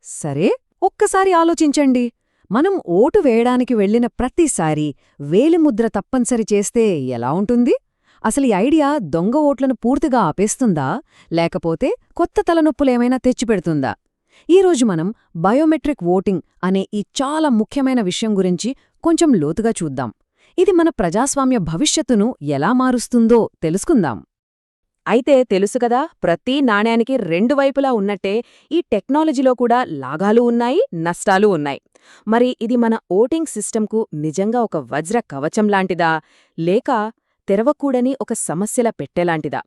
సరే, ఒక్కసారి ఆలోచించండి. మనం ఓటు వేయడానికి వెళ్లిన ప్రతిసారి వేలిముద్ర తప్పనిసరి చేస్తే ఎలా ఉంటుంది? అసలు ఈ ఐడియా దొంగ ఓట్లను పూర్తిగా ఆపేస్తుందా, లేకపోతే కొత్త తలనొప్పులేమైనా తెచ్చిపెడుతుందా? ఈరోజు మనం బయోమెట్రిక్ ఓటింగ్ అనే ఈ చాలా ముఖ్యమైన విషయం గురించి కొంచెం లోతుగా చూద్దాం. ఇది మన ప్రజాస్వామ్య భవిష్యత్తును ఎలా మారుస్తుందో తెలుసుకుందాం. అయితే తెలుసుకదా, ప్రతి నాణ్యానికి రెండు వైపులా ఉన్నట్టే ఈ టెక్నాలజీలో కూడా లాభాలు ఉన్నాయి, నష్టాలు ఉన్నాయి. మరి ఇది మన ఓటింగ్ సిస్టంకు నిజంగా ఒక వజ్ర కవచంలాంటిదా, లేక తెరవకూడని ఒక సమస్యల పెట్టెలాంటిదా?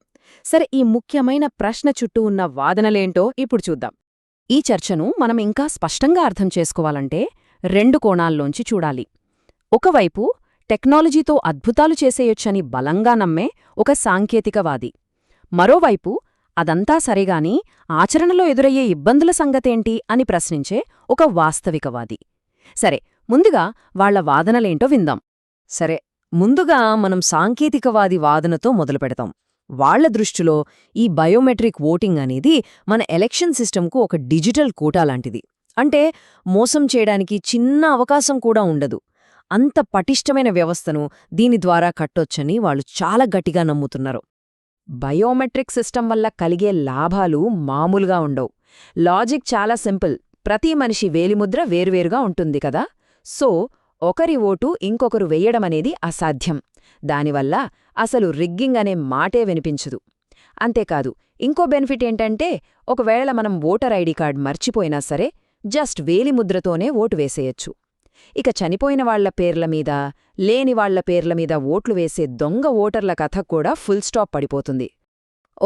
సరే, ఈ ముఖ్యమైన ప్రశ్న చుట్టూ ఉన్న వాదనలేంటో ఇప్పుడు చూద్దాం. ఈ చర్చను మనం ఇంకా స్పష్టంగా అర్థం చేసుకోవాలంటే రెండు కోణాల్లోంచి చూడాలి. ఒకవైపు టెక్నాలజీతో అద్భుతాలు చేసేయొచ్చని బలంగా నమ్మే ఒక సాంకేతికవాది, మరోవైపు అదంతా సరిగాని ఆచరణలో ఎదురయ్యే ఇబ్బందుల సంగతేంటి అని ప్రశ్నించే ఒక వాస్తవికవాది. సరే, ముందుగా వాళ్ల వాదనలేంటో విందాం. సరే, ముందుగా మనం సాంకేతికవాది వాదనతో మొదలుపెడతాం. వాళ్ల దృష్టిలో ఈ బయోమెట్రిక్ ఓటింగ్ అనేది మన ఎలక్షన్ సిస్టంకు ఒక డిజిటల్ కోటా లాంటిది. అంటే మోసం చేయడానికి చిన్న అవకాశం కూడా ఉండదు. అంత పటిష్టమైన వ్యవస్థను దీని ద్వారా కట్టొచ్చని వాళ్ళు చాలా గట్టిగా నమ్ముతున్నారు. బయోమెట్రిక్ సిస్టమ్ వల్ల కలిగే లాభాలు మామూలుగా ఉండవు. లాజిక్ చాలా సింపుల్. ప్రతి మనిషి వేలిముద్ర వేరువేరుగా ఉంటుంది కదా, సో ఒకరి ఓటు ఇంకొకరు వెయ్యడమనేది అసాధ్యం. దానివల్ల అసలు రిగ్గింగ్ అనే మాటే వినిపించదు. అంతేకాదు, ఇంకో బెనిఫిట్ ఏంటంటే, ఒకవేళ మనం ఓటర్ ఐడి కార్డ్ మర్చిపోయినా సరే జస్ట్ వేలిముద్రతోనే ఓటు వేసేయచ్చు. ఇక చనిపోయిన వాళ్ల పేర్ల మీద, లేని వాళ్ల పేర్ల మీద ఓట్లు వేసే దొంగ ఓటర్ల కథ కూడా ఫుల్ స్టాప్ పడిపోతుంది.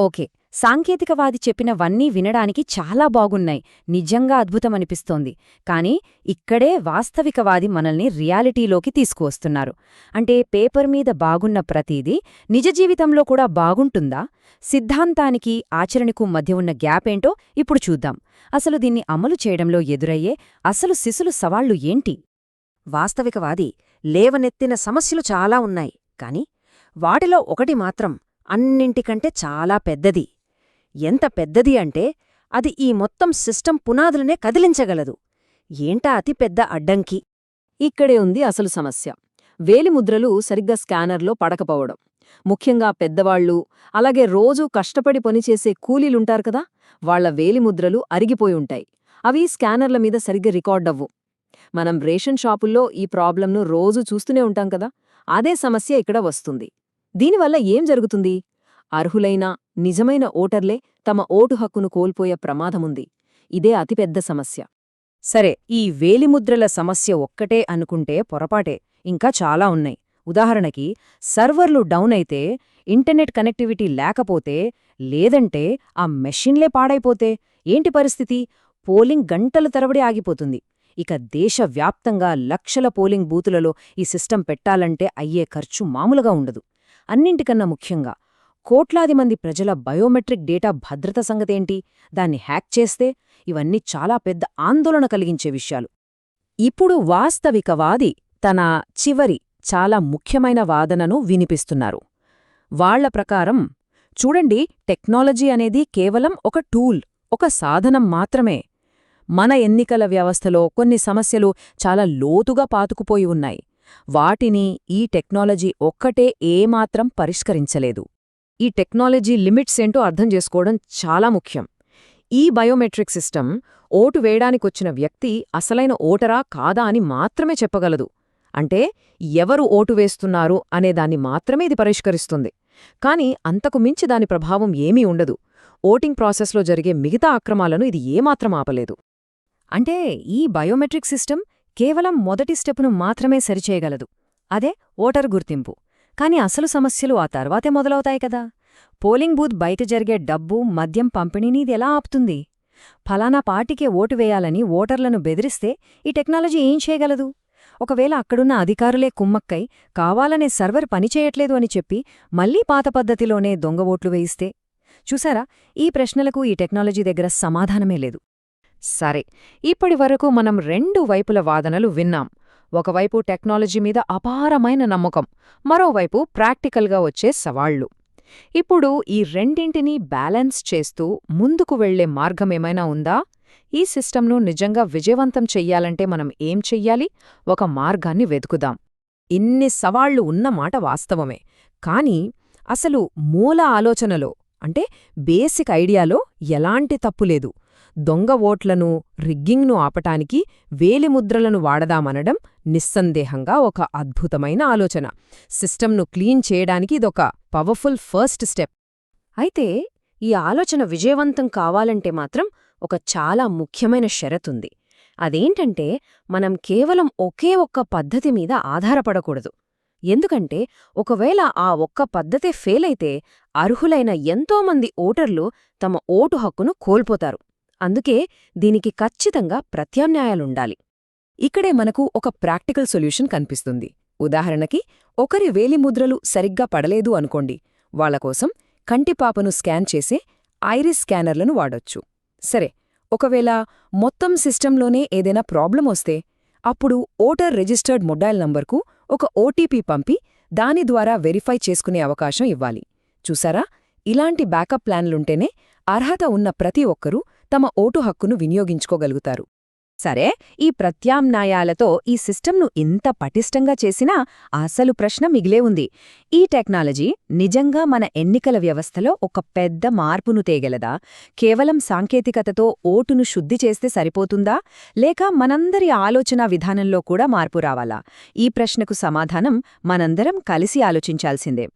ఓకే, సాంకేతికవాది చెప్పినవన్నీ వినడానికి చాలా బాగున్నాయి, నిజంగా అద్భుతమనిపిస్తోంది. కానీ ఇక్కడే వాస్తవికవాది మనల్ని రియాలిటీలోకి తీసుకువస్తున్నారు. అంటే పేపర్ మీద బాగున్న ప్రతీదీ నిజ జీవితంలో కూడా బాగుంటుందా? సిద్ధాంతానికి ఆచరణకు మధ్య ఉన్న గ్యాపేంటో ఇప్పుడు చూద్దాం. అసలు దీన్ని అమలు చేయడంలో ఎదురయ్యే అసలు సిసులు సవాళ్లు ఏంటి? వాస్తవికవాది లేవనెత్తిన సమస్యలు చాలా ఉన్నాయి, కాని వాటిలో ఒకటి మాత్రం అన్నింటికంటే చాలా పెద్దది. ఎంత పెద్దది అంటే అది ఈ మొత్తం సిస్టమ్ పునాదులనే కదిలించగలదు. ఏంటా అతి పెద్ద అడ్డంకి? ఇక్కడే ఉంది అసలు సమస్య. వేలిముద్రలు సరిగ్గా స్కానర్లో పడకపోవడం. ముఖ్యంగా పెద్దవాళ్లు, అలాగే రోజూ కష్టపడి పనిచేసే కూలీలుంటారు కదా, వాళ్ల వేలిముద్రలు అరిగిపోయి ఉంటాయి. అవి స్కానర్ల మీద సరిగ్గా రికార్డవ్వు. మనం రేషన్ షాపుల్లో ఈ ప్రాబ్లంను రోజూ చూస్తూనే ఉంటాం కదా, అదే సమస్య ఇక్కడ వస్తుంది. దీనివల్ల ఏం జరుగుతుంది? అర్హులైన నిజమైన ఓటర్లే తమ ఓటు హక్కును కోల్పోయే ప్రమాదముంది. ఇదే అతిపెద్ద సమస్య. సరే, ఈ వేలిముద్రల సమస్య ఒక్కటే అనుకుంటే పొరపాటే. ఇంకా చాలా ఉన్నాయి. ఉదాహరణకి, సర్వర్లు డౌన్ అయితే, ఇంటర్నెట్ కనెక్టివిటీ లేకపోతే, లేదంటే ఆ మెషిన్లే పాడైపోతే ఏంటి పరిస్థితి? పోలింగ్ గంటల తరబడి ఆగిపోతుంది. ఇక దేశవ్యాప్తంగా లక్షల పోలింగ్ బూతులలో ఈ సిస్టం పెట్టాలంటే అయ్యే ఖర్చు మామూలుగా ఉండదు. అన్నింటికన్నా ముఖ్యంగా కోట్లాది మంది ప్రజల బయోమెట్రిక్ డేటా భద్రత సంగతేంటి? దాన్ని హ్యాక్ చేస్తే ఇవన్నీ చాలా పెద్ద ఆందోళన కలిగించే విషయాలు. ఇప్పుడు వాస్తవికవాది తన చివరి చాలా ముఖ్యమైన వాదనను వినిపిస్తున్నారు. వాళ్ల ప్రకారం, చూడండి, టెక్నాలజీ అనేది కేవలం ఒక టూల్, ఒక సాధనం మాత్రమే. మన ఎన్నికల వ్యవస్థలో కొన్ని సమస్యలు చాలా లోతుగా పాతుకుపోయి ఉన్నాయి. వాటిని ఈ టెక్నాలజీ ఒక్కటే ఏమాత్రం పరిష్కరించలేదు. ఈ టెక్నాలజీ లిమిట్స్ ఏంటో అర్థం చేసుకోవడం చాలా ముఖ్యం. ఈ బయోమెట్రిక్ సిస్టమ్ ఓటు వేయడానికొచ్చిన వ్యక్తి అసలైన ఓటరా కాదా అని మాత్రమే చెప్పగలదు. అంటే ఎవరు ఓటు వేస్తున్నారు అనేదాన్ని మాత్రమే ఇది పరిష్కరిస్తుంది. కాని అంతకు మించి దాని ప్రభావం ఏమీ ఉండదు. ఓటింగ్ ప్రాసెస్లో జరిగే మిగతా అక్రమాలను ఇది ఏమాత్రం ఆపలేదు. అంటే ఈ బయోమెట్రిక్ సిస్టమ్ కేవలం మొదటి స్టెప్ను మాత్రమే సరిచేయగలదు, అదే ఓటర్ గుర్తింపు. కాని అసలు సమస్యలు ఆ తర్వాతే మొదలవుతాయి కదా. పోలింగ్ బూత్ బయట జరిగే డబ్బు, మద్యం పంపిణీని ఇది ఎలా ఆపుతుంది? ఫలానా పార్టీకే ఓటు వేయాలని ఓటర్లను బెదిరిస్తే ఈ టెక్నాలజీ ఏం చేయగలదు? ఒకవేళ అక్కడున్న అధికారులే కుమ్మక్కై కావాలనే సర్వర్ పనిచేయట్లేదు అని చెప్పి మళ్లీ పాత పద్ధతిలోనే దొంగ ఓట్లు వేయిస్తే? చూసారా, ఈ ప్రశ్నలకు ఈ టెక్నాలజీ దగ్గర సమాధానమే లేదు. సరే, ఇప్పటివరకు మనం రెండు వైపుల వాదనలు విన్నాం. ఒకవైపు టెక్నాలజీ మీద అపారమైన నమ్మకం, మరోవైపు ప్రాక్టికల్గా వచ్చే సవాళ్లు. ఇప్పుడు ఈ రెండింటినీ బ్యాలెన్స్ చేస్తూ ముందుకు వెళ్లే మార్గమేమైనా ఉందా? ఈ సిస్టమ్ను నిజంగా విజయవంతం చెయ్యాలంటే మనం ఏం చెయ్యాలి? ఒక మార్గాన్ని వెతుకుదాం. ఇన్ని సవాళ్లు ఉన్న మాట వాస్తవమే. కానీ అసలు మూల ఆలోచనలో అంటే బేసిక్ ఐడియాలో ఎలాంటి తప్పులేదు. దొంగ ఓట్లను, రిగ్గింగ్ను ఆపటానికి వేలిముద్రలను వాడదామనడం నిస్సందేహంగా ఒక అద్భుతమైన ఆలోచన. సిస్టమ్ను క్లీన్ చేయడానికి ఇదొక పవర్ఫుల్ ఫస్ట్ స్టెప్. అయితే ఈ ఆలోచన విజయవంతం కావాలంటే మాత్రం ఒక చాలా ముఖ్యమైన షరతుంది. అదేంటంటే మనం కేవలం ఒకే ఒక్క పద్ధతి మీద ఆధారపడకూడదు. ఎందుకంటే ఒకవేళ ఆ ఒక్క పద్ధతే ఫెయిలైతే అర్హులైన ఎంతోమంది ఓటర్లు తమ ఓటు హక్కును కోల్పోతారు. అందుకే దీనికి ఖచ్చితంగా ప్రత్యామ్నాయాలుండాలి. ఇక్కడే మనకు ఒక ప్రాక్టికల్ సొల్యూషన్ కనిపిస్తుంది. ఉదాహరణకి ఒకరి వేలిముద్రలు సరిగ్గా పడలేదు అనుకోండి. వాళ్లకోసం కంటిపాపను స్కాన్ చేసే ఐరిస్ స్కానర్లను వాడొచ్చు. సరే, ఒకవేళ మొత్తం సిస్టంలోనే ఏదైనా ప్రాబ్లం వస్తే అప్పుడు ఓటర్ రిజిస్టర్డ్ మొబైల్ నంబర్కు ఒక ఓటీపీ పంపి దాని ద్వారా వెరిఫై చేసుకునే అవకాశం ఇవ్వాలి. చూసారా, ఇలాంటి బ్యాకప్ ప్లాన్లుంటేనే అర్హత ఉన్న ప్రతి ఒక్కరూ తమ ఓటు హక్కును వినియోగించుకోగలుగుతారు. సరే, ఈ ప్రత్యామ్నాయాలతో ఈ సిస్టమ్ను ఇంత పటిష్టంగా చేసినా అసలు ప్రశ్న మిగిలే ఉంది. ఈ టెక్నాలజీ నిజంగా మన ఎన్నికల వ్యవస్థలో ఒక పెద్ద మార్పును తేగలదా? కేవలం సాంకేతికతతో ఓటును శుద్ధి చేస్తే సరిపోతుందా? లేక మనందరి ఆలోచనా విధానంలో కూడా మార్పు రావాలా? ఈ ప్రశ్నకు సమాధానం మనందరం కలిసి ఆలోచించాల్సిందే.